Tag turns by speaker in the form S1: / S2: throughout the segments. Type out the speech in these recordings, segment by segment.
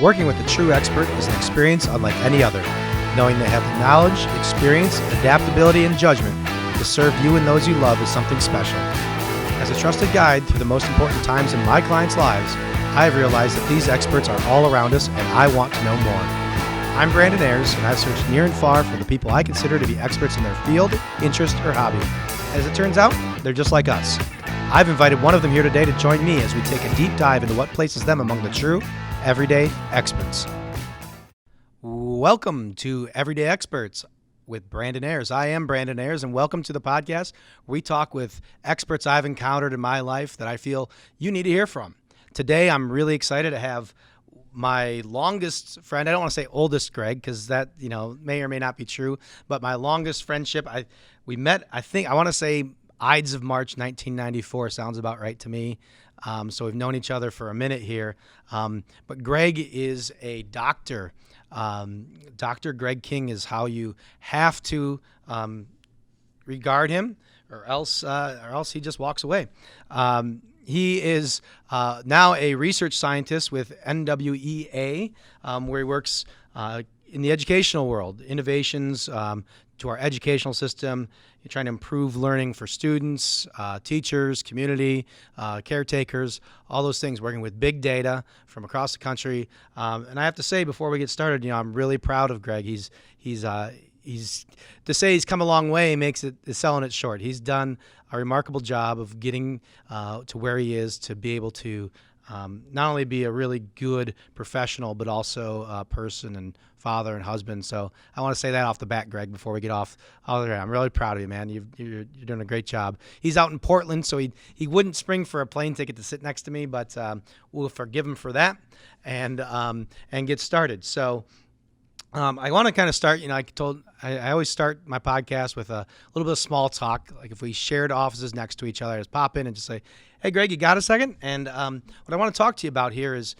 S1: Working with a true expert is an experience unlike any other. Knowing they have the knowledge, experience, adaptability, and judgment to serve you and those you love is something special. As a trusted guide through the most important times in my clients' lives, I have realized that these experts are all around us and I want to know more. I'm Brandon Ayers, and I've searched near and far for the people I consider to be experts in their field, interest, or hobby. As it turns out, they're just like us. I've invited one of them here today to join me as we take a deep dive into what places them among the true, everyday experts. Welcome to Everyday Experts with Brandon Ayers. I am Brandon Ayers, and welcome to the podcast where we talk with experts I've encountered in my life that I feel you need to hear from. Today, I'm really excited to have my longest friend. I don't want to say oldest Greg, because that, may or may not be true, but my longest friendship. We met, I want to say Ides of March 1994 sounds about right to me. So we've known each other for a minute here. But Greg is a doctor. Dr. Greg King is how you have to regard him, or else he just walks away. He is now a research scientist with NWEA, where he works in the educational world, innovations to our educational system. You're trying to improve learning for students, teachers, community, caretakers, all those things, working with big data from across the country. And I have to say, before we get started, I'm really proud of Greg. He's to say he's come a long way is selling it short. He's done a remarkable job of getting to where he is, to be able to not only be a really good professional, but also a person and father and husband. So I want to say that off the bat, Greg, before we get off. I'm really proud of you, man. You're doing a great job. He's out in Portland, so he wouldn't spring for a plane ticket to sit next to me, but we'll forgive him for that and get started. So I want to kind of start, I always start my podcast with a little bit of small talk. Like if we shared offices next to each other, I just pop in and just say, hey, Greg, you got a second? And what I want to talk to you about here is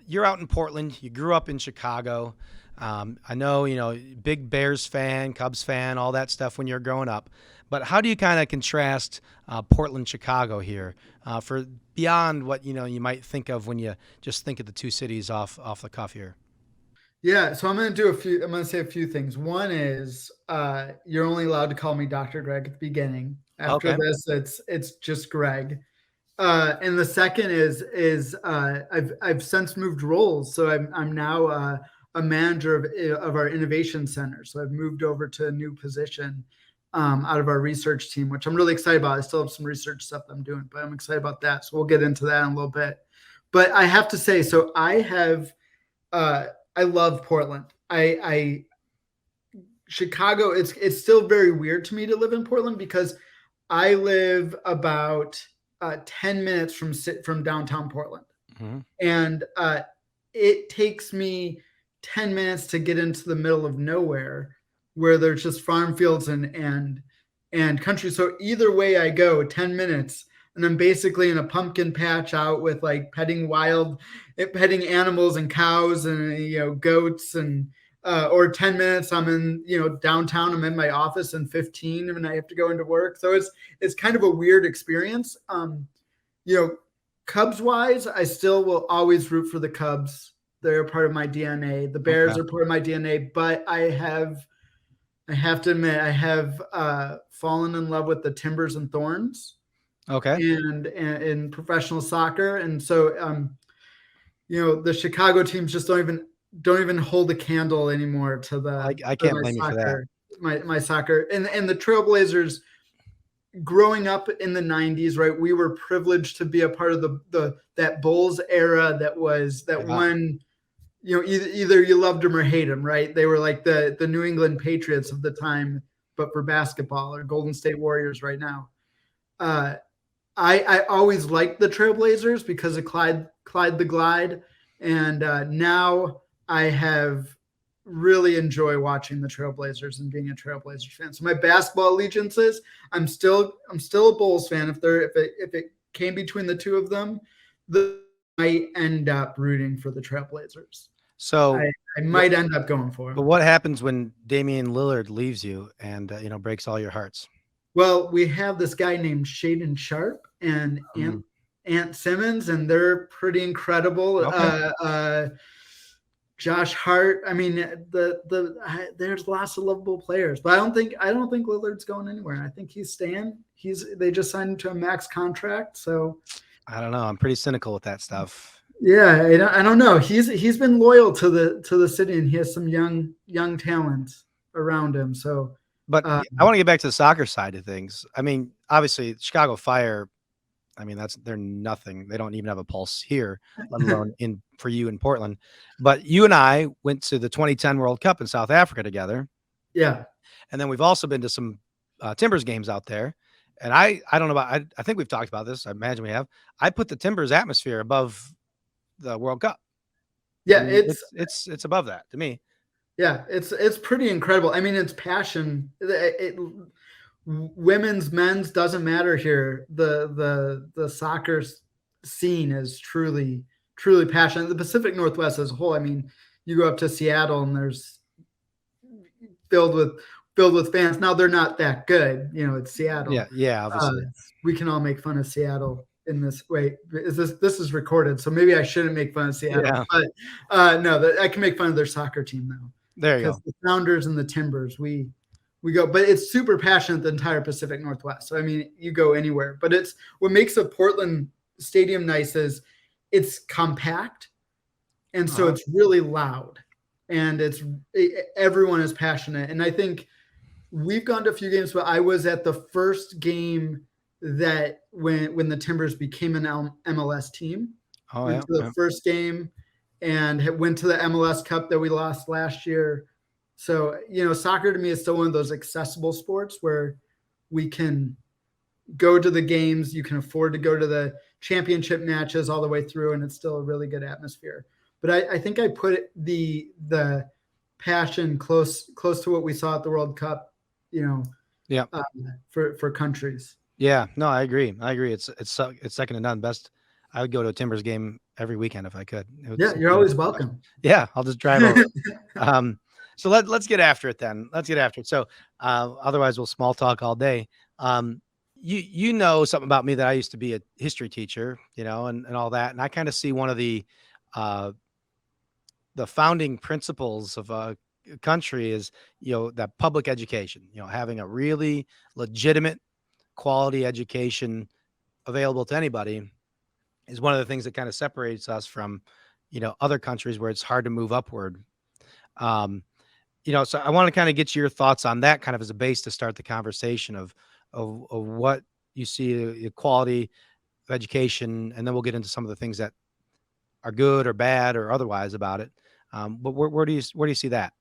S1: you're out in Portland. You grew up in Chicago. I know, big Bears fan, Cubs fan, all that stuff when you're growing up. But how do you kind of contrast Portland, Chicago here for beyond what, you might think of when you just think of the two cities off the cuff here?
S2: Yeah, so I'm going to say a few things. One is you're only allowed to call me Dr. Greg at the beginning. After this, it's just Greg. And the second is I've since moved roles, so I'm now a manager of our innovation center. So I've moved over to a new position out of our research team, which I'm really excited about. I still have some research stuff I'm doing, but I'm excited about that. So we'll get into that in a little bit. But I have to say, so I love Portland. Chicago, it's still very weird to me to live in Portland because I live about 10 minutes from downtown Portland. Mm-hmm. And it takes me 10 minutes to get into the middle of nowhere where there's just farm fields and country. So either way I go, 10 minutes, and I'm basically in a pumpkin patch out with like petting animals and cows and, goats and, or 10 minutes I'm in, downtown, I'm in my office, and 15 and I have to go into work. So it's kind of a weird experience. Cubs wise, I still will always root for the Cubs. They're part of my DNA. The Bears are part of my DNA, but I have to admit, I have fallen in love with the Timbers and Thorns. Okay. And in professional soccer. And so, the Chicago teams just don't even hold a candle anymore to the,
S1: I can't blame you for that.
S2: My soccer and the Trailblazers growing up in the 90s, right? We were privileged to be a part of that Bulls era that won, either you loved them or hate them, right? They were like the New England Patriots of the time, but for basketball, or Golden State Warriors right now. I always liked the Trailblazers because of Clyde the Glide. And now I have really enjoy watching the Trailblazers and being a Trailblazers fan. So my basketball allegiances, I'm still a Bulls fan. If it came between the two of them, I end up rooting for the Trailblazers. So I might end up going for them.
S1: But what happens when Damian Lillard leaves you and breaks all your hearts?
S2: Well, we have this guy named Shaedon Sharpe and Ant Simmons, and they're pretty incredible. Okay. Josh Hart. I mean, there's lots of lovable players, but I don't think Lillard's going anywhere. I think he's staying. They just signed him to a max contract, so
S1: I don't know. I'm pretty cynical with that stuff.
S2: yeah, I don't know. He's been loyal to the city, and he has some young talent around him. So
S1: But
S2: uh,
S1: I want to get back to the soccer side of things. I mean, obviously, Chicago Fire. I mean, they're nothing. They don't even have a pulse here, let alone in for you in Portland. But you and I went to the 2010 World Cup in South Africa together,
S2: yeah,
S1: and then we've also been to some Timbers games out there. And I don't know about I think we've talked about this. I imagine we have. I put the Timbers atmosphere above the World Cup. I
S2: yeah.
S1: mean, it's above that to me.
S2: It's pretty incredible. I mean, it's passion. Women's, men's doesn't matter here. The soccer scene is truly passionate. The Pacific Northwest as a whole. I mean, you go up to Seattle and there's filled with filled with fans. Now they're not that good. It's
S1: Yeah,
S2: Seattle.
S1: yeah,
S2: Uh,
S1: obviously.
S2: we can all make fun of Seattle in this way. This is recorded, so maybe I shouldn't make fun of Seattle.
S1: Yeah,
S2: But no, I can make fun of their soccer team now
S1: there you
S2: because
S1: go.
S2: the Sounders and the Timbers, we go, but it's super passionate the entire Pacific Northwest. So I mean, you go anywhere, but it's what makes the Portland Stadium nice is it's compact, and so
S1: Uh-huh.
S2: it's really loud, and everyone is passionate, and I think we've gone to a few games, but I was at the first game that when the Timbers became an MLS team.
S1: Oh
S2: Went
S1: yeah,
S2: to the
S1: yeah.
S2: first game and went to the MLS Cup that we lost last year. So soccer to me is still one of those accessible sports where we can go to the games. You can afford to go to the championship matches all the way through, and it's still a really good atmosphere. But I think I put the passion close to what we saw at the World Cup, you know,
S1: Yeah.
S2: um, for countries.
S1: Yeah, no, I agree. I agree. It's second to none. Best. I would go to a Timbers game every weekend if I could.
S2: Yeah,
S1: It's
S2: you're
S1: the best
S2: always
S1: to watch.
S2: welcome.
S1: Yeah, I'll just drive over. Um, so let's get after it then. Let's get after it. So otherwise we'll small talk all day. You know something about me that I used to be a history teacher, and all that, and I kind of see one of uh, the founding principles of a country is that public education. Having a really legitimate quality education available to anybody is one of the things that kind of separates us from, other countries where it's hard to move upward. Um, so I want to kind of get your thoughts on that kind of as a base to start the conversation of what you see the quality of education, and then we'll get into some of the things that are good or bad or otherwise about it. But where do you see that?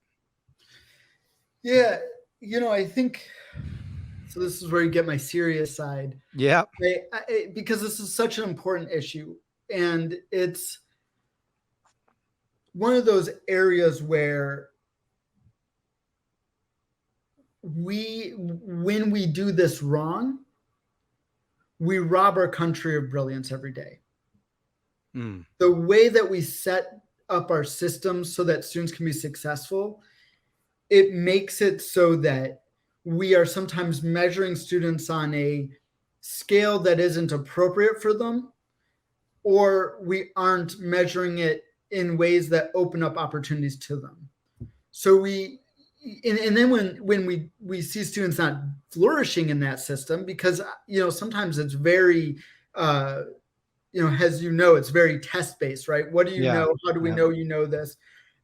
S2: Yeah, I think so. This is where you get my serious side,
S1: Yeah.
S2: because this is such an important issue, and it's one of those areas where when we do this wrong, we rob our country of brilliance every day.
S1: Mm.
S2: The way that we set up our systems so that students can be successful, it makes it so that we are sometimes measuring students on a scale that isn't appropriate for them, or we aren't measuring it in ways that open up opportunities to them. So and then when we see students not flourishing in that system, because sometimes it's very as it's very test based, right? What do you
S1: Yeah.
S2: know? How do we
S1: Yeah.
S2: know this?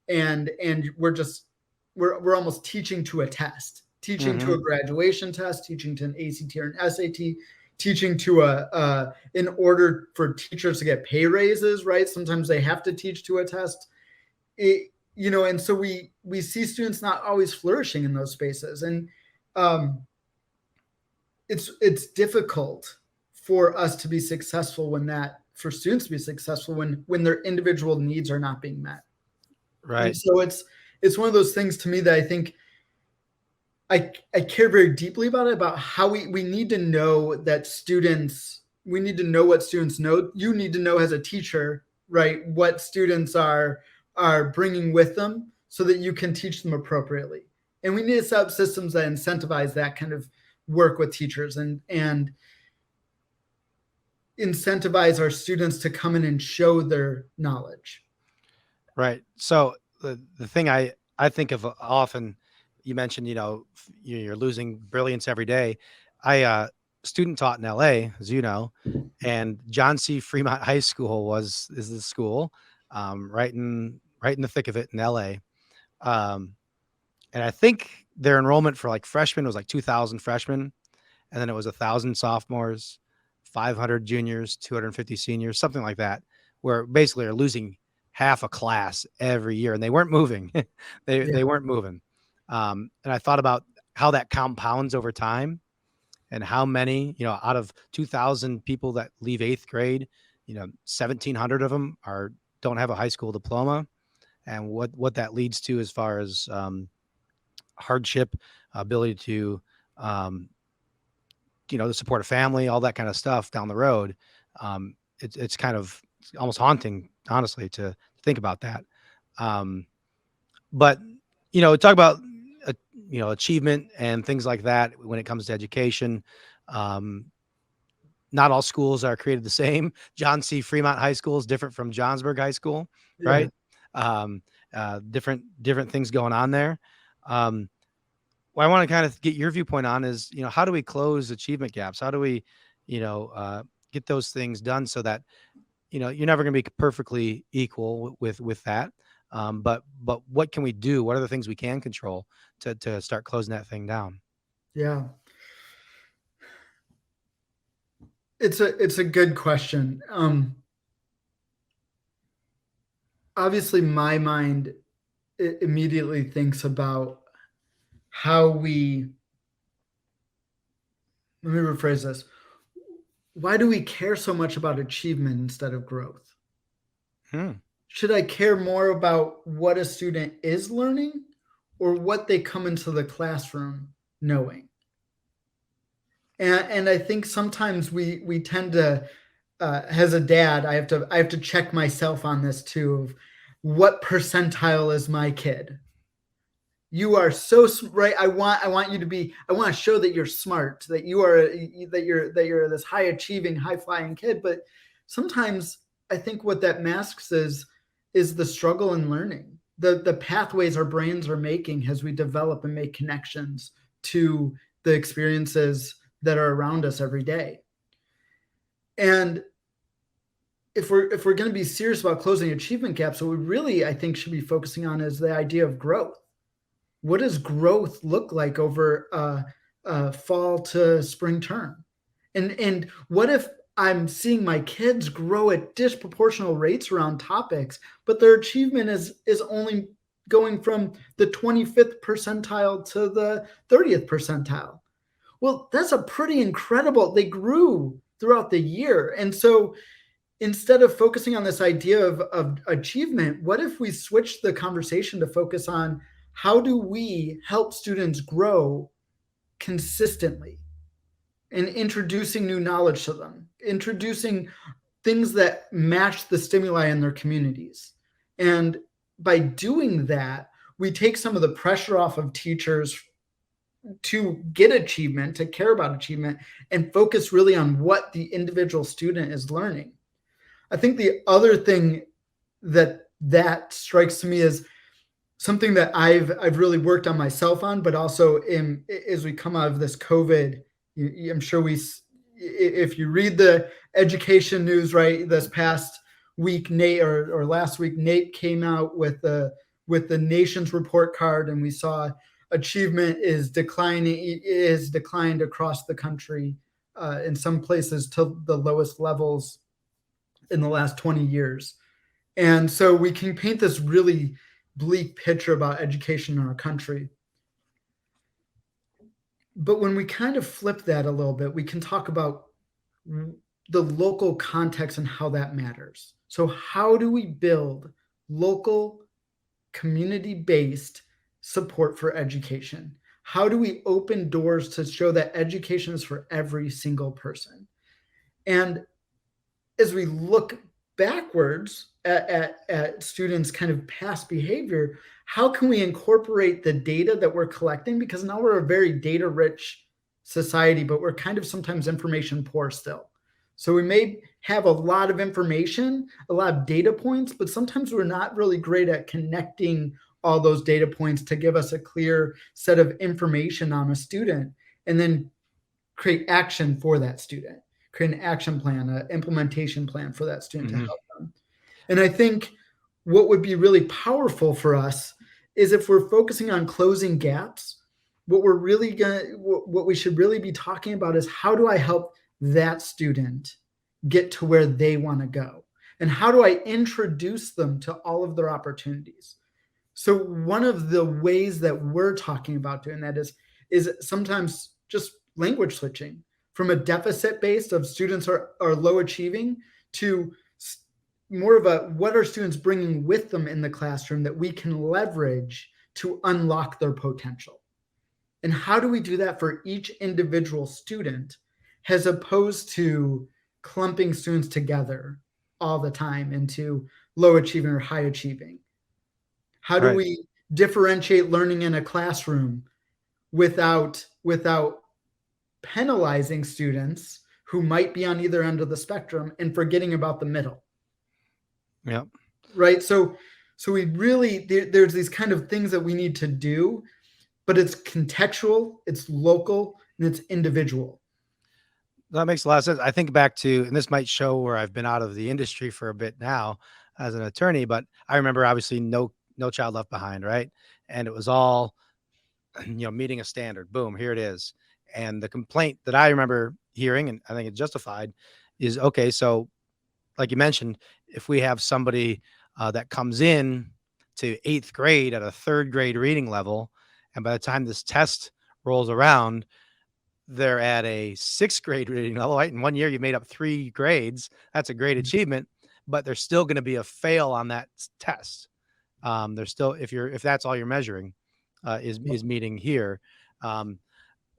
S2: And we're almost teaching to a test, teaching to a
S1: Hmm.
S2: graduation test, teaching to an ACT or an SAT, teaching to in order for teachers to get pay raises, right? Sometimes they have to teach to a test. And so we see students not always flourishing in those spaces, and um, it's difficult for us to be successful for students to be successful when their individual needs are not being met. And
S1: Right.
S2: so it's one of those things to me that I think I care very deeply about how we need to know that students, we need to know what students know. You need to know as a teacher, right, what students are bringing with them so that you can teach them appropriately. And we need to set up systems that incentivize that kind of work with teachers and incentivize our students to come in and show their knowledge.
S1: Right. So the thing I think of often, you mentioned, you're losing brilliance every day. I student taught in LA, as you know, and John C. Fremont High School is the school, right in the thick of it in LA. Um, and I think their enrollment for like freshmen was like 2,000 freshmen, and then it was 1,000 sophomores, 500 juniors, 250 seniors, something like that, where basically are losing half a class every year, and they weren't moving. They
S2: Yeah.
S1: weren't moving. And I thought about how that compounds over time, and how many, out of 2,000 people that leave eighth grade, 1,700 of them don't have a high school diploma, and what that leads to as far as hardship, ability to um, to support a family, all that kind of stuff down the road. It's kind of almost haunting, honestly, to think about that. Um, but talk about uh, achievement and things like that when it comes to education. Um, Not all schools are created the same. John C. Fremont High School is different from Johnsburg High School,
S2: Yeah.
S1: right? Um, different things going on there. Um, what I want to kind of get your viewpoint on is, how do we close achievement gaps? How do we, you know, uh, get those things done so that, you're never going to be perfectly equal with that. But what can we do? What are the things we can control to start closing that thing down?
S2: Yeah. It's a good question. Obviously, my mind immediately thinks about how we. Let me rephrase this. Why do we care so much about achievement instead of growth?
S1: Hmm.
S2: Should I care more about what a student is learning or what they come into the classroom knowing? And I think sometimes we tend to, as a dad, I have to check myself on this too. Of what percentile is my kid? You are so right. I want you to be. I want to show that you're smart, that you're this high achieving, high flying kid. But sometimes I think what that masks is the struggle in learning, the pathways our brains are making as we develop and make connections to the experiences that are around us every day. And if we're going to be serious about closing achievement gaps, what we really, I think, should be focusing on is the idea of growth. What does growth look like over fall to spring term? And what if I'm seeing my kids grow at disproportional rates around topics, but their achievement is only going from the 25th percentile to the 30th percentile? Well, that's a pretty incredible. They grew throughout the year, and so instead of focusing on this idea of achievement, what if we switch the conversation to focus on how do we help students grow consistently and introducing new knowledge to them, introducing things that match the stimuli in their communities. And by doing that, we take some of the pressure off of teachers to get achievement, to care about achievement, and focus really on what the individual student is learning. I think the other thing that strikes to me is something that I've really worked on myself on, but also as we come out of this COVID, I'm sure if you read the education news, right, this past week, Nate or last week, Nate came out with the nation's report card, and we saw achievement is declined across the country, in some places to the lowest levels in the last 20 years. And so we can paint this really bleak picture about education in our country. But when we kind of flip that a little bit, we can talk about the local context and how that matters. So, how do we build local, community based support for education? How do we open doors to show that education is for every single person? And as we look backwards at students' kind of past behavior, how can we incorporate the data that we're collecting? Because now we're a very data rich society, but we're kind of sometimes information poor still. So we may have a lot of information, a lot of data points, but sometimes we're not really great at connecting all those data points to give us a clear set of information on a student, and then create action for that student, create an action plan, an implementation plan for that student to
S1: Mm-hmm.
S2: help them. And I think what would be really powerful for us is if we're focusing on closing gaps, what we should really be talking about is how do I help that student get to where they want to go? And how do I introduce them to all of their opportunities? So one of the ways that we're talking about doing that is sometimes just language switching from a deficit based of students are low achieving to more of a what are students bringing with them in the classroom that we can leverage to unlock their potential. And how do we do that for each individual student as opposed to clumping students together all the time into low achieving or high achieving? How do
S1: Right.
S2: we differentiate learning in a classroom without penalizing students who might be on either end of the spectrum and forgetting about the middle?
S1: Yep.
S2: Right? So we really there's these kind of things that we need to do, but it's contextual, it's local, and it's individual.
S1: That makes a lot of sense. I think back to, and this might show where I've been out of the industry for a bit now as an attorney, but I remember obviously no child left behind, right? And it was all, meeting a standard. Boom, here it is. And the complaint that I remember hearing, and I think it's justified, is okay. So, like you mentioned, if we have somebody that comes in to eighth grade at a third grade reading level, and by the time this test rolls around, they're at a sixth grade reading level, right? In 1 year, you made up 3 grades. That's a great achievement, but there's still going to be a fail on that test. There's still, if that's all you're measuring, is meeting here. Um,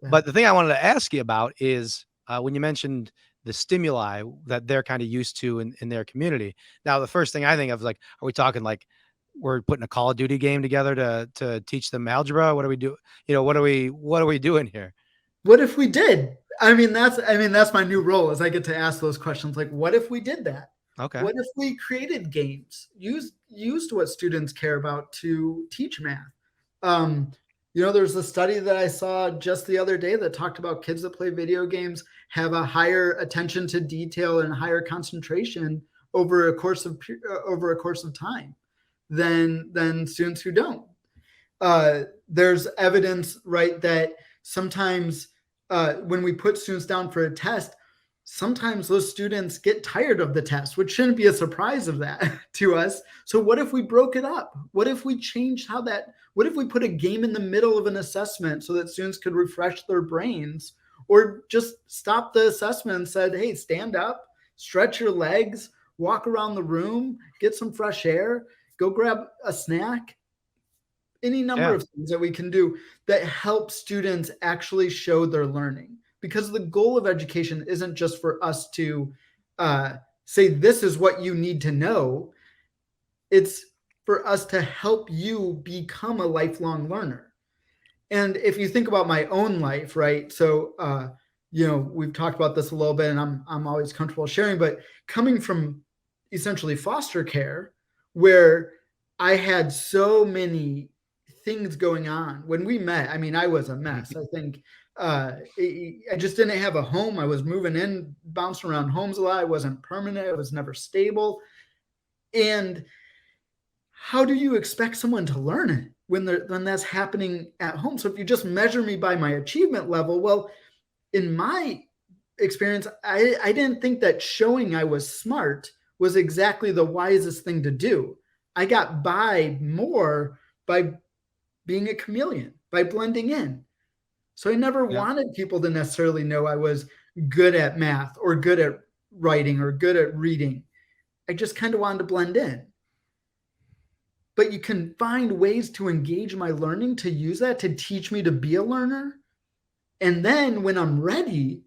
S2: Yeah.
S1: but the thing I wanted to ask you about is when you mentioned the stimuli that they're kind of used to in their community. Now, the first thing I think of is like, are we talking like we're putting a Call of Duty game together to teach them algebra? What do we do? What are we doing here?
S2: What if we did? I mean that's my new role is I get to ask those questions like what if we did that?
S1: Okay.
S2: What if we created games, used what students care about to teach math? Um, there's a study that I saw just the other day that talked about kids that play video games have a higher attention to detail and higher concentration over a course of time than students who don't. There's evidence, right, that sometimes when we put students down for a test, sometimes those students get tired of the test, which shouldn't be a surprise of that to us. So what if we broke it up? What if we changed what if we put a game in the middle of an assessment so that students could refresh their brains, or just stop the assessment and said, hey, stand up, stretch your legs, walk around the room, get some fresh air, go grab a snack, any number
S1: Yeah.
S2: of things that we can do that help students actually show their learning. Because the goal of education isn't just for us to say, this is what you need to know. It's for us to help you become a lifelong learner. And if you think about my own life, right? So, we've talked about this a little bit, and I'm always comfortable sharing. But coming from essentially foster care, where I had so many things going on when we met. I mean, I was a mess. I think I just didn't have a home. I was moving in, bouncing around homes a lot. I wasn't permanent. I was never stable. And how do you expect someone to learn it when that's happening at home? So if you just measure me by my achievement level, well, in my experience, I didn't think that showing I was smart was exactly the wisest thing to do. I got by more by being a chameleon, by blending in. So I never
S1: Yeah.
S2: wanted people to necessarily know I was good at math or good at writing or good at reading. I just kind of wanted to blend in. But you can find ways to engage my learning to use that to teach me to be a learner. And then when I'm ready,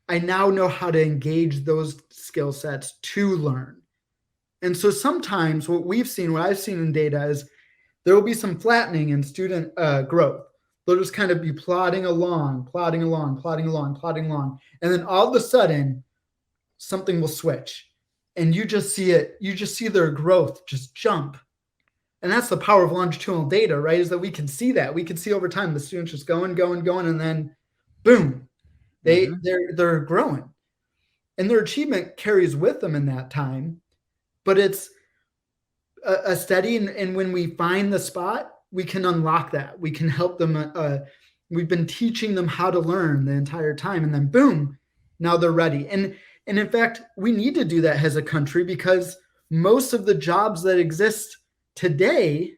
S2: I now know how to engage those skill sets to learn. And so sometimes what I've seen in data is there will be some flattening in student growth. They'll just kind of be plodding along. And then all of a sudden, something will switch, and you just see their growth just jump. And that's the power of longitudinal data, right? Is that we can see that. We can see over time the students just going, and then boom, they're growing. And their achievement carries with them in that time. But it's a steady, and when we find the spot, we can unlock that. We can help them. We've been teaching them how to learn the entire time, and then boom, now they're ready. And in fact, we need to do that as a country, because most of the jobs that exist today,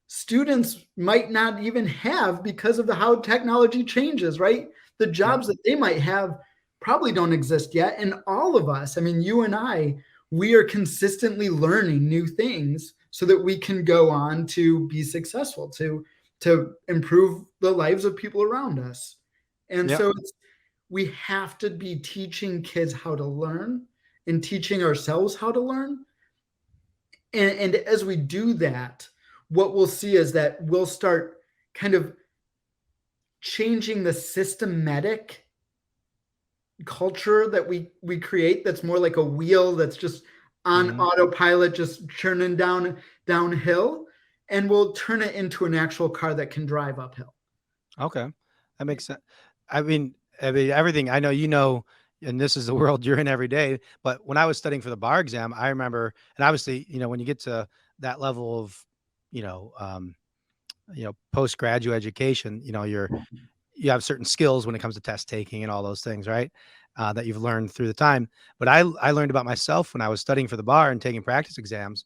S2: students might not even have, because of how technology changes, right? The jobs that they might have probably don't exist yet. And all of us, I mean, you and I, we are consistently learning new things so that we can go on to be successful, to improve the lives of people around us. And so we have to be teaching kids how to learn and teaching ourselves how to learn. And as we do that, what we'll see is that we'll start kind of changing the systematic culture that we create, that's more like a wheel that's just on autopilot, just churning downhill, and we'll turn it into an actual car that can drive uphill.
S1: Okay, that makes sense. I mean, everything I know, and this is the world you're in every day. But when I was studying for the bar exam, I remember, and obviously, when you get to that level of, you know, um, postgraduate education, you have certain skills when it comes to test taking and all those things, right? That you've learned through the time. But I learned about myself when I was studying for the bar and taking practice exams,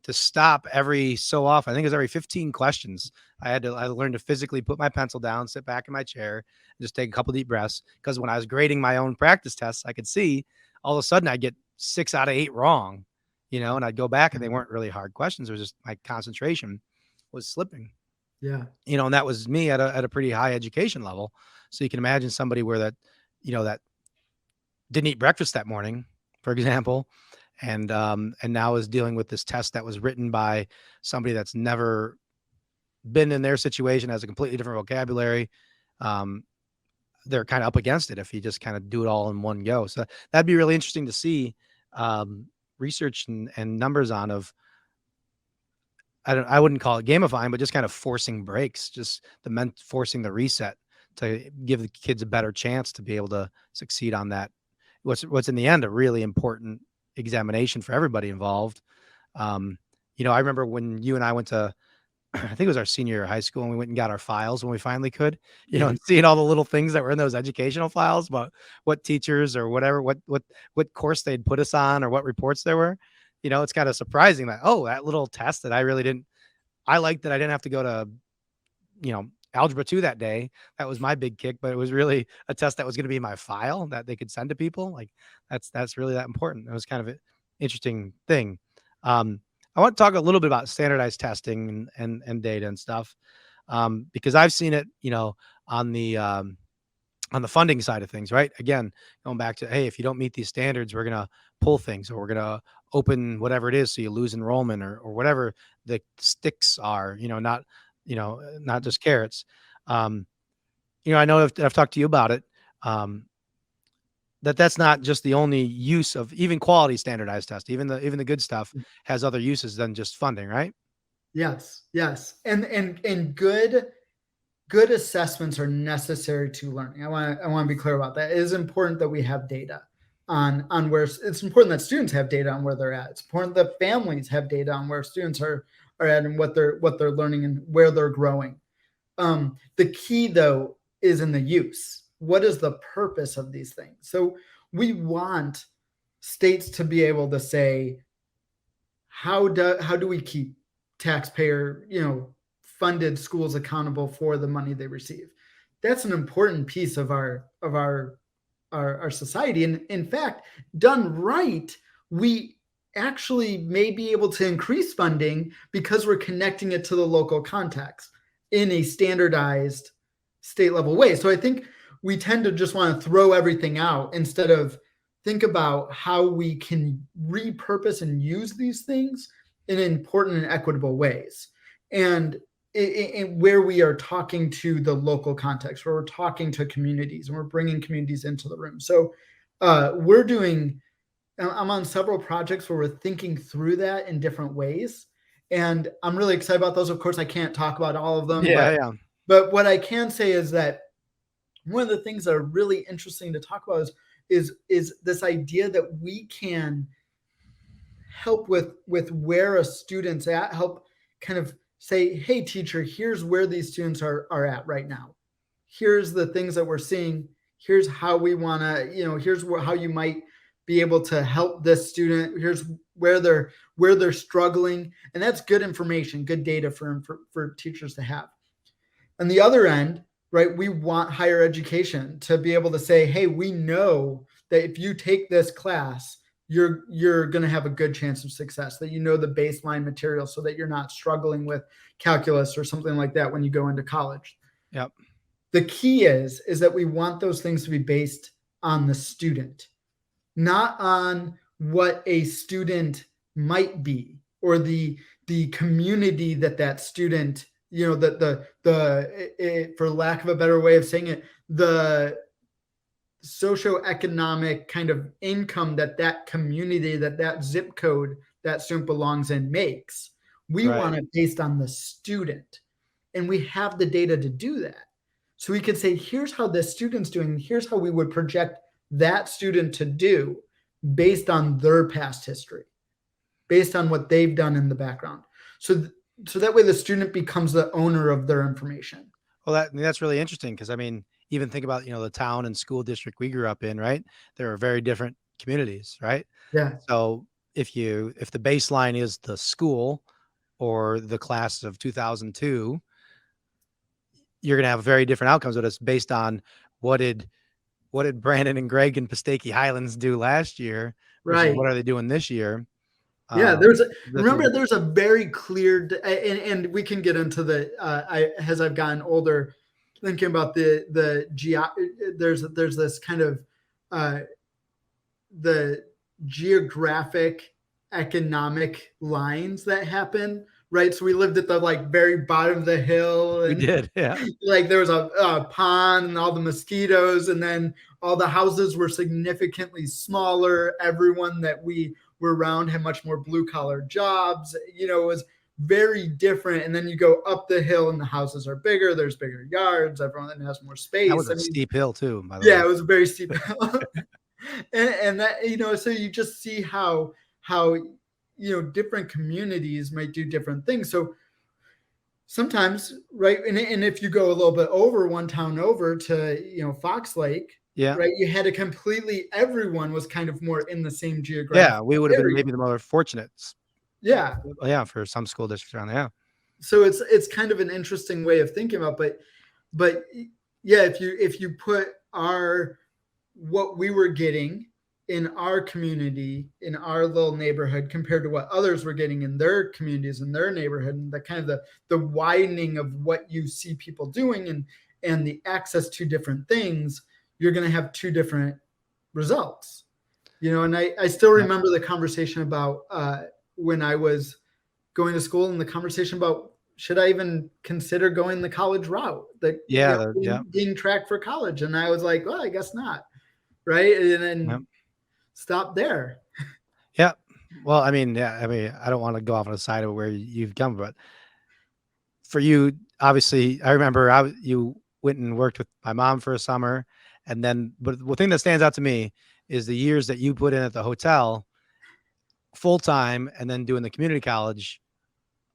S1: to stop every so often. I think it was every 15 questions. I learned to physically put my pencil down, sit back in my chair, and just take a couple deep breaths. Because when I was grading my own practice tests, I could see all of a sudden I'd get 6 out of 8 wrong, and I'd go back and they weren't really hard questions. It was just my concentration was slipping.
S2: Yeah.
S1: And that was me at a pretty high education level. So you can imagine somebody where that didn't eat breakfast that morning, for example, and now is dealing with this test that was written by somebody that's never been in their situation, has a completely different vocabulary. They're kind of up against it if you just kind of do it all in one go. So that'd be really interesting to see research and numbers on of. I wouldn't call it gamifying, but just kind of forcing breaks, just forcing the reset to give the kids a better chance to be able to succeed on that. What's in the end a really important examination for everybody involved. I remember when you and I went to, I think it was our senior year of high school, and we went and got our files when we finally could, and seeing all the little things that were in those educational files about what teachers or whatever, what course they'd put us on or what reports there were. It's kind of surprising that, that little test that I liked that I didn't have to go to, algebra 2 that day. That was my big kick, but it was really a test that was going to be my file that they could send to people. Like that's really that important. It was kind of an interesting thing. I want to talk a little bit about standardized testing and data and stuff. Because I've seen it, on the funding side of things, right? Again, going back to, hey, if you don't meet these standards, we're going to pull things, or we're going to open whatever it is, so you lose enrollment or whatever the sticks are, not just carrots. I know I've talked to you about it, that's not just the only use of even quality standardized test. Even the good stuff has other uses than just funding, right?
S2: Yes. And good assessments are necessary to learning. I want to be clear about that. It is important that we have data on where, it's important that students have data on where they're at. It's important that families have data on where students are at and what they're learning and where they're growing. The key though is in the use. What is the purpose of these things? So we want states to be able to say, how do we keep taxpayer, funded schools accountable for the money they receive? That's an important piece of our society. And in fact, done right, we actually may be able to increase funding because we're connecting it to the local context in a standardized state level way. So I think we tend to just want to throw everything out instead of think about how we can repurpose and use these things in important and equitable ways. And where we are talking to the local context, where we're talking to communities and we're bringing communities into the room. So we're doing. I'm on several projects where we're thinking through that in different ways, and I'm really excited about those. Of course, I can't talk about all of them,
S1: Yeah, yeah.
S2: but what I can say is that one of the things that are really interesting to talk about is this idea that we can help with where a student's at, help kind of say, hey teacher, here's where these students are at right now. Here's the things that we're seeing. Here's how we want to, here's how you might be able to help this student. Here's where they're struggling. And that's good information, good data for teachers to have. On the other end, right, we want higher education to be able to say, hey, we know that if you take this class, you're going to have a good chance of success, that you know the baseline material so that you're not struggling with calculus or something like that when you go into college.
S1: Yep.
S2: The key is that we want those things to be based on the student, not on what a student might be or the community that student, for lack of a better way of saying it, the socioeconomic kind of income that community, that zip code that student belongs in makes. We
S1: Right.
S2: want it based on the student, and we have the data to do that. So we could say, here's how this student's doing, here's how we would project that student to do based on their past history, based on what they've done in the background. So that way the student becomes the owner of their information.
S1: Well, that's really interesting because I mean, even think about the town and school district we grew up in, right? There are very different communities, right?
S2: Yeah.
S1: So if the baseline is the school or the class of 2002, you're gonna have very different outcomes. But it's based on what did what did Brandon and Greg in Pistachey Highlands do last year versus
S2: Right.
S1: what are they doing this year?
S2: Yeah,
S1: Um, that's
S2: remember
S1: really
S2: there's a very clear, and we can get into the as I've gotten older, thinking about the there's this kind of uh, the geographic economic lines that happen, right? So we lived at the like very bottom of the hill,
S1: we
S2: and
S1: did, yeah,
S2: like there was a pond and all the mosquitoes, and then all the houses were significantly smaller. Everyone that we were around had much more blue collar jobs. It was very different. And then you go up the hill and the houses are bigger, there's bigger yards, everyone has more
S1: that was
S2: space. I
S1: a
S2: mean,
S1: steep hill too, by the way.
S2: yeah, it was a very steep hill. And that, so you just see how different communities might do different things. So sometimes, right, and if you go a little bit over one town over to Fox Lake,
S1: Yeah,
S2: right, you had a completely, everyone was kind of more in the same
S1: yeah,
S2: geographic
S1: we would have been
S2: area.
S1: maybe the more fortunate.
S2: Yeah.
S1: Yeah, for some school districts around there. Yeah.
S2: So it's kind of an interesting way of thinking about, but yeah, if you put our what we were getting in our community, in our little neighborhood, compared to what others were getting in their communities, in their neighborhood, and the kind of the widening of what you see people doing, and the access to different things, you're going to have two different results. And I still
S1: Yep.
S2: remember the conversation about when I was going to school, and the conversation about, should I even consider going the college route,
S1: Yeah,
S2: being tracked for college? And I was like, well, I guess not. Right. And
S1: yep.
S2: then stop there.
S1: Yeah. Well, I mean, yeah, I mean, I don't want to go off on the side of where you've come, but for you, obviously, I remember you went and worked with my mom for a summer, and then, but the thing that stands out to me is the years that you put in at the hotel full time, and then doing the community college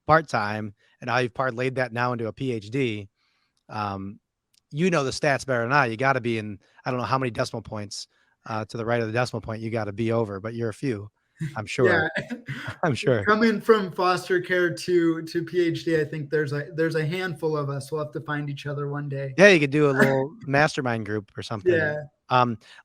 S1: part time, and how you've parlayed that now into a PhD. Um, the stats better than I. You got to be in. I don't know how many decimal points to the right of the decimal point you got to be over, but you're a few, I'm sure.
S2: Yeah.
S1: I'm sure.
S2: Coming from foster care to PhD, I think there's a handful of us. We'll have to find each other one day.
S1: Yeah, you could do a little mastermind group or something.
S2: Yeah.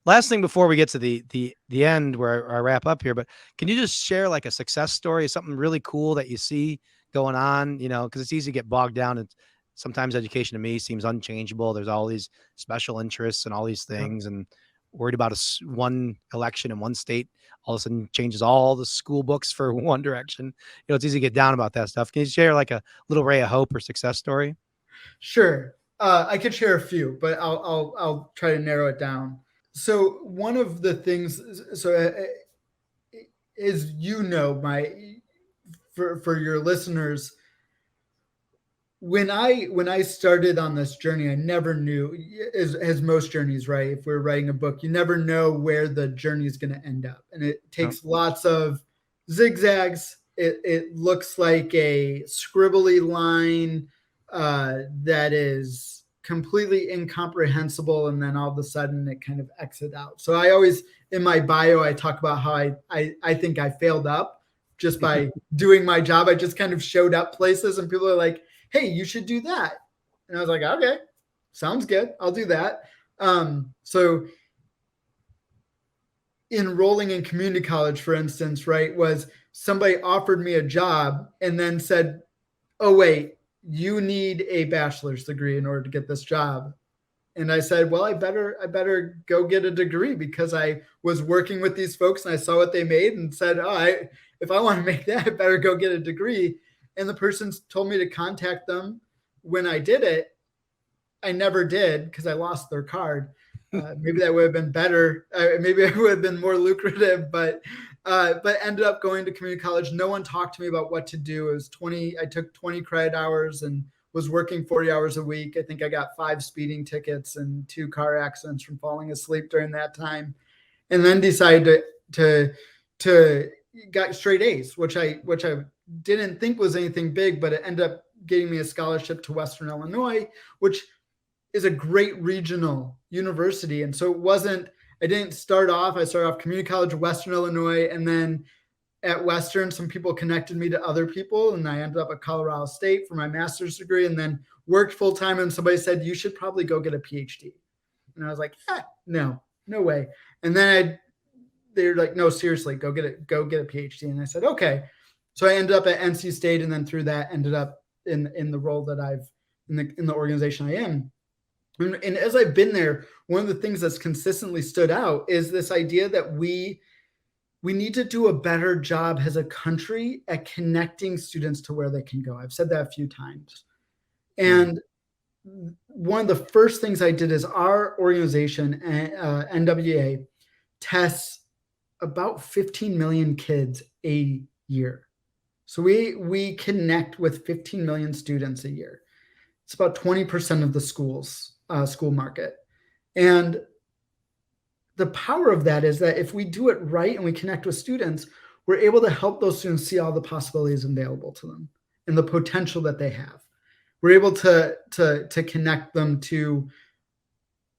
S1: Last thing before we get to the end where I wrap up here, but can you just share like a success story, something really cool that you see going on? Because it's easy to get bogged down. And sometimes education to me seems unchangeable. There's all these special interests and all these
S2: Yeah.
S1: things, and worried about one election in one state all of a sudden changes all the school books for one direction. It's easy to get down about that stuff. Can you share like a little ray of hope or success story?
S2: Sure. I could share a few, but I'll try to narrow it down. So one of the things, so as you know, for your listeners, when I started on this journey, I never knew, as most journeys, right? If we're writing a book, you never know where the journey is going to end up, and it
S1: No.
S2: takes lots of zigzags. It looks like a scribbly line that is completely incomprehensible, and then all of a sudden it kind of exits out. So I always, in my bio, I talk about how I think I failed up just by doing my job. I just kind of showed up places, and people are like, hey, you should do that. And I was like, okay, sounds good. I'll do that. So enrolling in community college, for instance, right, was somebody offered me a job and then said, oh, wait, you need a bachelor's degree in order to get this job. And I said, well, I better go get a degree, because I was working with these folks and I saw what they made and said, if I want to make that, I better go get a degree. And the person told me to contact them when I did it. I never did, because I lost their card. Maybe that would have been better. Maybe it would have been more lucrative, but ended up going to community college. No one talked to me about what to do. It was 20. I took 20 credit hours and was working 40 hours a week. I think I got 5 speeding tickets and 2 car accidents from falling asleep during that time, and then decided to got straight A's, which I didn't think was anything big, but it ended up getting me a scholarship to Western Illinois, which is a great regional university. And so I didn't start off, I started off community college of Western Illinois, and then at Western, some people connected me to other people, and I ended up at Colorado State for my master's degree, and then worked full time. And somebody said, you should probably go get a PhD. And I was like, no way. And then they were like, no, seriously, go get a PhD. And I said, okay. So I ended up at NC State, and then through that ended up in the role that I've in the organization I am. And as I've been there, one of the things that's consistently stood out is this idea that we need to do a better job as a country at connecting students to where they can go. I've said that a few times. And one of the first things I did is our organization, NWA, tests about 15 million kids a year. So we connect with 15 million students a year. It's about 20% of the school market. And the power of that is that if we do it right and we connect with students, we're able to help those students see all the possibilities available to them and the potential that they have. We're able to connect them to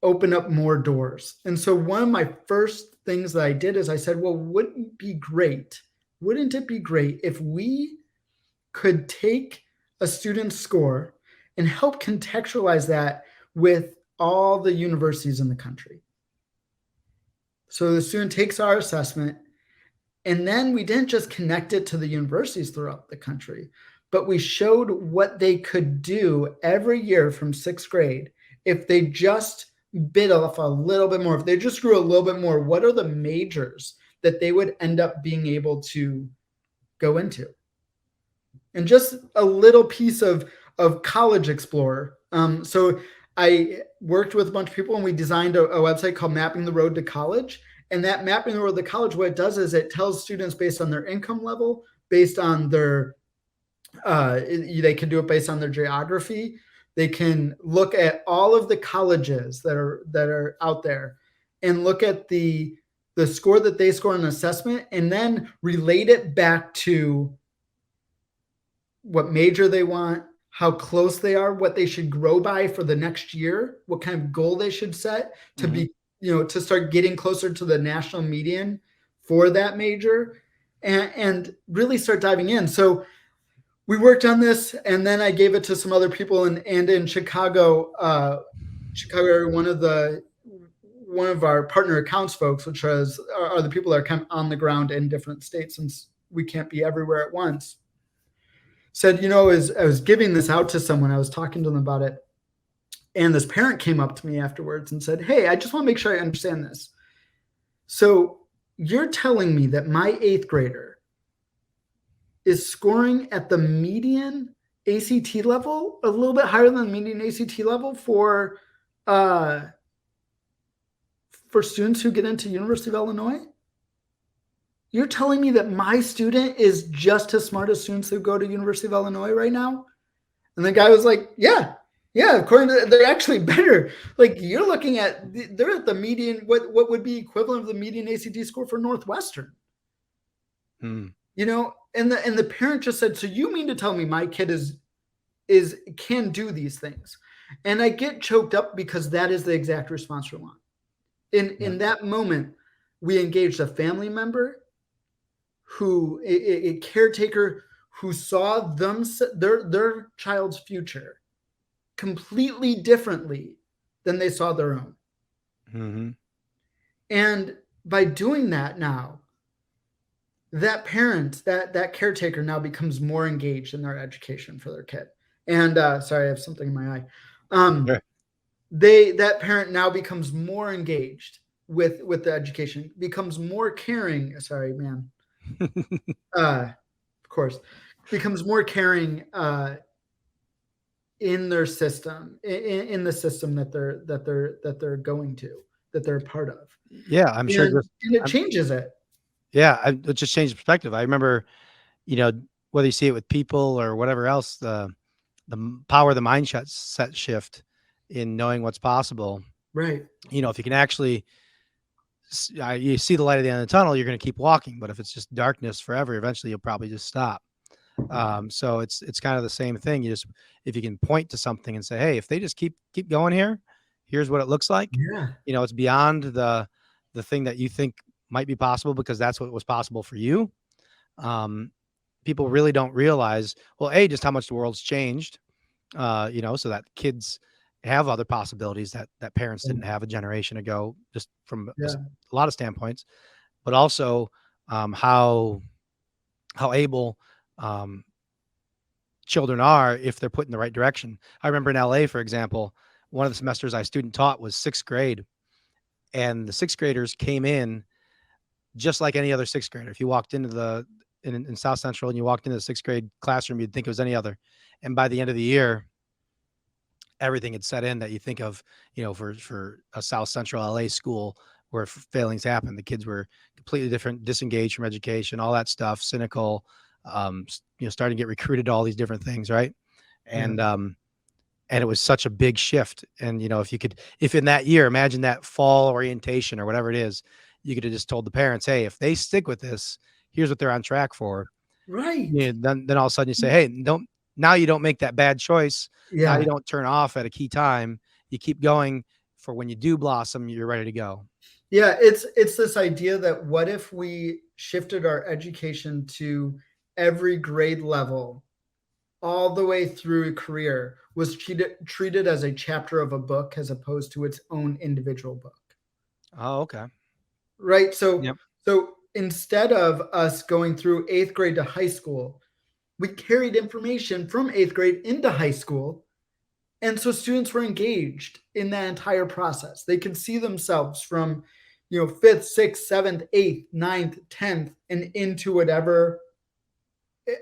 S2: open up more doors. And so one of my first things that I did is I said, well, wouldn't it be great if we could take a student's score and help contextualize that with all the universities in the country? So the student takes our assessment, and then we didn't just connect it to the universities throughout the country, but we showed what they could do every year from 6th grade if they just bit off a little bit more, if they just grew a little bit more. What are the majors that they would end up being able to go into? And just a little piece of College Explorer. So I worked with a bunch of people, and we designed a website called Mapping the Road to College. And that Mapping the Road to College, what it does is it tells students based on their income level, based on their, they can do it based on their geography. They can look at all of the colleges that are out there and look at the score that they score on an assessment, and then relate it back to what major they want, how close they are, what they should grow by for the next year, what kind of goal they should set to be, to start getting closer to the national median for that major, and really start diving in. So we worked on this, and then I gave it to some other people, and in Chicago area, one of our partner accounts folks, which are the people that are kind of on the ground in different states, since we can't be everywhere at once, said, as I was giving this out to someone, I was talking to them about it, and this parent came up to me afterwards and said, hey, I just want to make sure I understand this. So you're telling me that my 8th grader is scoring at the median ACT level, a little bit higher than the median ACT level for for students who get into University of Illinois? You're telling me that my student is just as smart as students who go to University of Illinois right now? And the guy was like, yeah, according to, they're actually better. Like, you're looking at, they're at the median, what would be equivalent of the median ACT score for Northwestern.
S1: Mm.
S2: You know, and the parent just said, so you mean to tell me my kid can do these things? And I get choked up because that is the exact response we want. In that moment, we engaged a family member who, a caretaker who saw their child's future completely differently than they saw their own.
S1: Mm-hmm.
S2: And by doing that now, that parent, that caretaker now becomes more engaged in their education for their kid. And sorry, I have something in my eye.
S1: Sure.
S2: That parent now becomes more engaged with the education, becomes more caring. Sorry, man. Of course, becomes more caring in their system, in the system that they're going to, that they're a part of.
S1: Yeah, I'm sure.
S2: And it changes it.
S1: Yeah, it just changed perspective. I remember, whether you see it with people or whatever else, the power of the mindset shift in knowing what's possible.
S2: Right.
S1: If you can actually, you see the light at the end of the tunnel, you're going to keep walking. But if it's just darkness forever, eventually you'll probably just stop. So it's kind of the same thing. If you can point to something and say, hey, if they just keep going here, here's what it looks like.
S2: Yeah.
S1: It's beyond the thing that you think might be possible, because that's what was possible for you. People really don't realize, well, just how much the world's changed, so that kids have other possibilities that parents didn't have a generation ago, just from a lot of standpoints, but also how able children are if they're put in the right direction. I remember in LA, for example, one of the semesters I student taught was 6th grade, and the 6th graders came in just like any other 6th grader. If you walked into in South Central and you walked into the 6th grade classroom, you'd think it was any other. And by the end of the year, everything had set in that you think of, for a South Central LA school where failings happen. The kids were completely different, disengaged from education, all that stuff, cynical, starting to get recruited to all these different things. Right. And, and it was such a big shift. And, if in that year, imagine that fall orientation or whatever it is, you could have just told the parents, hey, if they stick with this, here's what they're on track for.
S2: Right.
S1: Then all of a sudden you say, hey, now you don't make that bad choice.
S2: Yeah.
S1: Now you don't turn off at a key time. You keep going for when you do blossom, you're ready to go.
S2: Yeah. It's this idea that what if we shifted our education to every grade level all the way through a career was treated as a chapter of a book as opposed to its own individual book.
S1: Oh, okay.
S2: Right. So instead of us going through 8th grade to high school, we carried information from 8th grade into high school. And so students were engaged in that entire process. They could see themselves from, 5th, 6th, 7th, 8th, 9th, 10th, and into whatever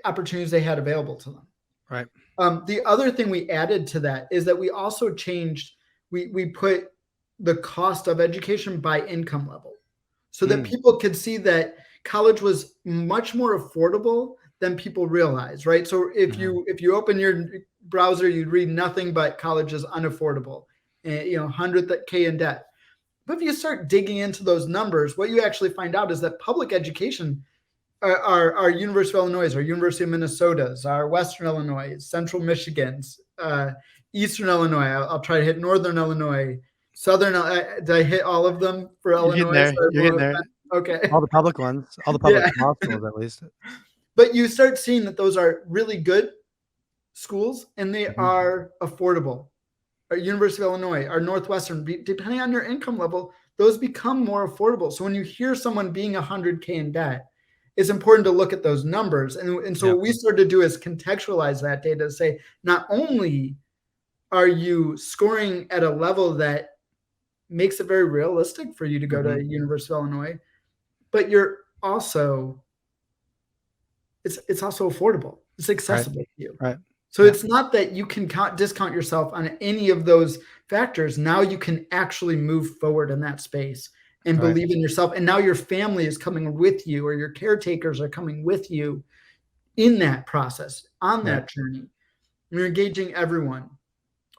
S2: opportunities they had available to them.
S1: Right.
S2: The other thing we added to that is that we also changed, we put the cost of education by income level so that people could see that college was much more affordable than people realize, right? So if you open your browser, you'd read nothing but college is unaffordable, and 100K in debt. But if you start digging into those numbers, what you actually find out is that public education, our University of Illinois, our University of Minnesota's, our Western Illinois, Central Michigan's, Eastern Illinois. I'll try to hit Northern Illinois, Southern. Did I hit all of them for Illinois?
S1: You're getting there.
S2: Okay.
S1: All the public ones, all the public law schools, at least.
S2: But you start seeing that those are really good schools and they are affordable. Our University of Illinois, our Northwestern, depending on your income level, those become more affordable. So when you hear someone being 100K in debt, it's important to look at those numbers. And so what we started to do is contextualize that data to say, not only are you scoring at a level that makes it very realistic for you to go to University of Illinois, but you're also, it's also affordable. It's accessible to you.
S1: Right.
S2: So it's not that you can discount yourself on any of those factors. Now you can actually move forward in that space and
S1: Right.
S2: believe in yourself. And now your family is coming with you, or your caretakers are coming with you in that process, on
S1: Right.
S2: that journey. You're engaging everyone.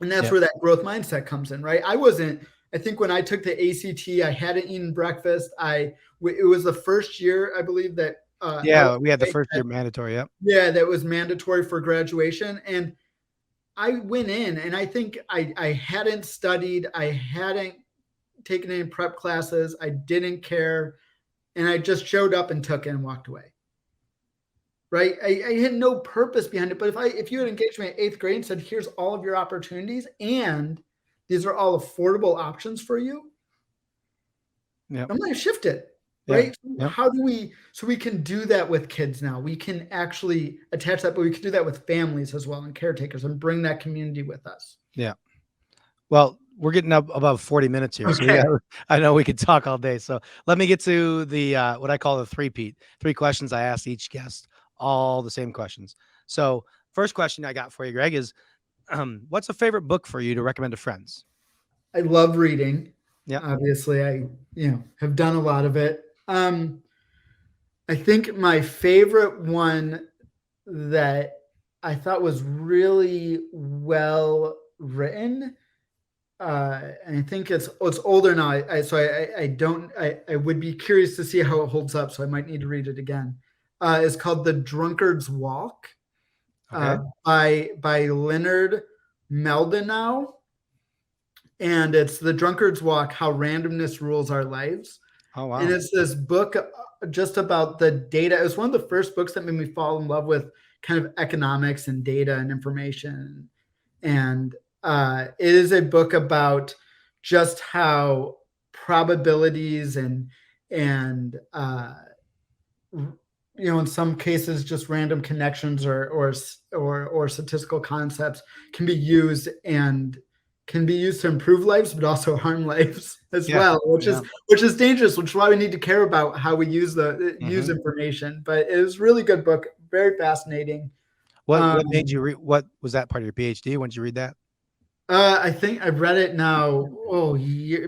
S2: And that's
S1: Yep.
S2: where that growth mindset comes in, right? I think when I took the ACT, I hadn't eaten breakfast. It was the first year, I believe, that
S1: Yeah. We had the first year mandatory. Yep.
S2: yeah, that was mandatory for graduation. And I went in, and I think I hadn't studied, I hadn't taken any prep classes, I didn't care, and I just showed up and took it and walked away. Right? I had no purpose behind it. But if you had engaged me in 8th grade and said, here's all of your opportunities, and these are all affordable options for you,
S1: Yep.
S2: I'm going to shift it.
S1: Yeah.
S2: Right?
S1: Yep.
S2: How do we, so we can do that with kids now. We can actually attach that, but we can do that with families as well, and caretakers, and bring that community with us.
S1: Yeah. Well, we're getting up above 40 minutes here. So
S2: Okay.
S1: I know we could talk all day. So let me get to the, what I call the three-peat, 3 questions I ask each guest, all the same questions. So first question I got for you, Greg, is what's a favorite book for you to recommend to friends?
S2: I love reading.
S1: Yep.
S2: Obviously, I have done a lot of it. I think my favorite one that I thought was really well written, and I think it's older now. I would be curious to see how it holds up. So I might need to read it again. It's called The Drunkard's Walk,
S1: Okay.
S2: by Leonard Mlodinow. And it's The Drunkard's Walk: How Randomness Rules Our Lives.
S1: Oh, wow.
S2: And it's this book just about the data. It was one of the first books that made me fall in love with kind of economics and data and information. And it is a book about just how probabilities and in some cases just random connections or statistical concepts can be used to improve lives, but also harm lives as well, which is dangerous, which is why we need to care about how we use information. But it was a really good book, very fascinating.
S1: What made you read? What was that part of your PhD? When did you read that?
S2: I think I read it now,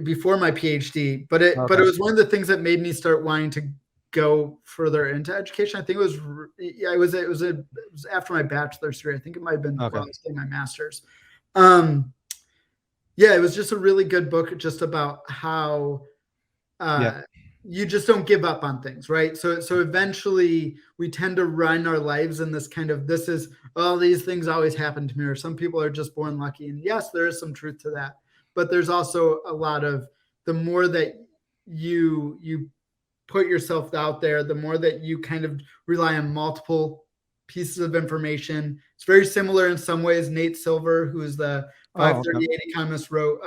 S2: before my PhD, but it was one of the things that made me start wanting to go further into education. I think it was after my bachelor's degree. I think it might have been while I was getting my master's. It was just a really good book, just about how you just don't give up on things, right? So eventually we tend to run our lives in this kind of, these things always happen to me, or some people are just born lucky. And yes, there is some truth to that, but there's also a lot of, the more that you put yourself out there, the more that you kind of rely on multiple pieces of information. It's very similar in some ways. Nate Silver, who is the 538 economist, wrote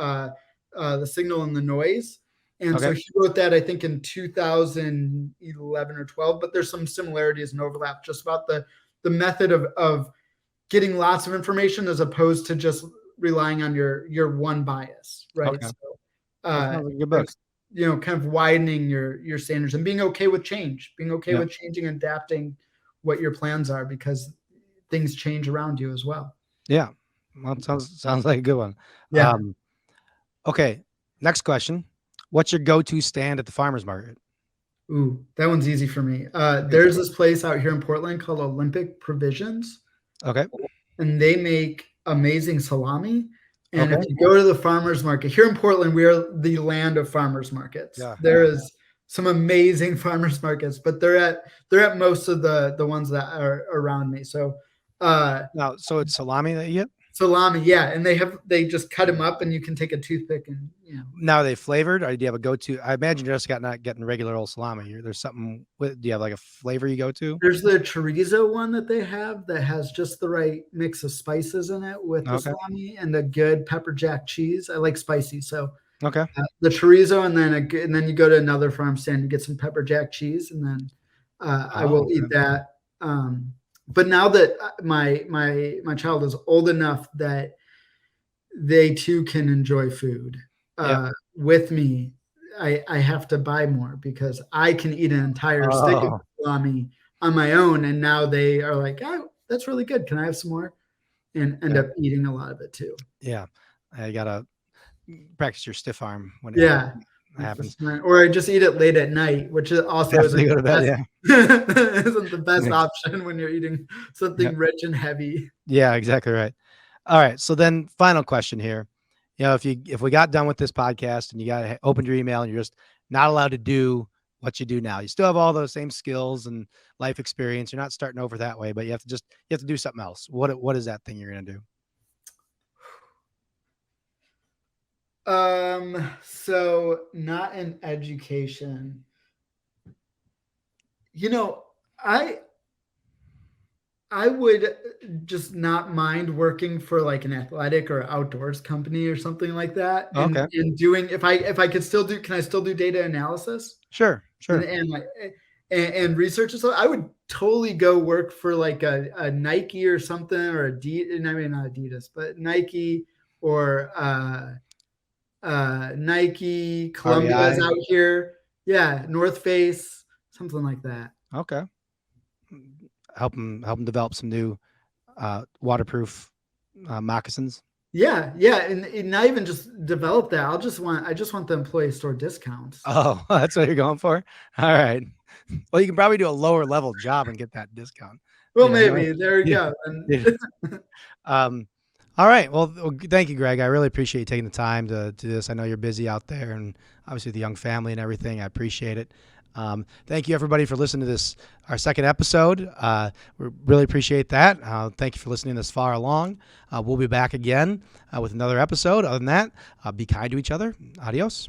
S2: The Signal and the Noise. And so he wrote that, I think, in 2011 or 12, but there's some similarities and overlap just about the method of getting lots of information as opposed to just relying on your one bias, right?
S1: Okay.
S2: So
S1: That sounds like a good book.
S2: kind of widening your standards and being okay with change, with changing and adapting what your plans are, because things change around you as well.
S1: Yeah. Well, it sounds like a good one.
S2: Yeah.
S1: Okay. Next question. What's your go-to stand at the farmer's market?
S2: Ooh, that one's easy for me. There's this place out here in Portland called Olympic Provisions.
S1: Okay.
S2: And they make amazing salami. And if you go to the farmer's market here in Portland, we are the land of farmer's markets. Yeah. There is some amazing farmer's markets, but they're at most of the ones that are around me. So
S1: now, so it's salami that you get?
S2: Salami, yeah, and they just cut them up, and you can take a toothpick and
S1: Now, are they flavored, or do you have a go-to? I imagine you're just not getting regular old salami. There's something with. Do you have like a flavor you go to?
S2: There's the chorizo one that they have that has just the right mix of spices in it with the salami and the good pepper jack cheese. I like spicy, so the chorizo, and then you go to another farm stand and get some pepper jack cheese, and then I will eat that. But now that my child is old enough that they too can enjoy food with me, I have to buy more, because I can eat an entire stick of salami on my own, and now they are like, oh, that's really good. Can I have some more? And end up eating a lot of it too.
S1: Yeah, you gotta practice your stiff arm when. happens.
S2: Or I just eat it late at night, which also
S1: After they
S2: isn't
S1: go
S2: the
S1: to bed,
S2: best.
S1: yeah.
S2: Isn't the best option when you're eating
S1: Yep.
S2: something rich and heavy.
S1: Yeah, exactly right. All right. So then final question here. If we got done with this podcast and you got opened your email and you're just not allowed to do what you do now, you still have all those same skills and life experience. You're not starting over that way, but you have to do something else. What is that thing you're gonna do?
S2: So not in education. You know, I I would just not mind working for like an athletic or outdoors company or something like that.
S1: Okay.
S2: And doing if I could still do can I still do data analysis
S1: Sure.
S2: and
S1: Sure.
S2: like and research and stuff? I would totally go work for like a Nike or something or Adidas. I mean not Adidas, but Nike or Nike, Columbia's
S1: REI.
S2: out here. Yeah, North Face, something like that.
S1: Okay. Help them develop some new waterproof moccasins.
S2: Yeah, yeah, and not even just develop that. I just want the employee store discounts.
S1: Oh, that's what you're going for? All right. Well, you can probably do a lower level job and get that discount.
S2: Well,
S1: You know?
S2: maybe there we
S1: Yeah.
S2: go.
S1: Yeah. Um, all right. Well, thank you, Greg. I really appreciate you taking the time to do this. I know you're busy out there and obviously the young family and everything. I appreciate it. Thank you, everybody, for listening to this, our second episode. We really appreciate that. Thank you for listening this far along. We'll be back again with another episode. Other than that, be kind to each other. Adios.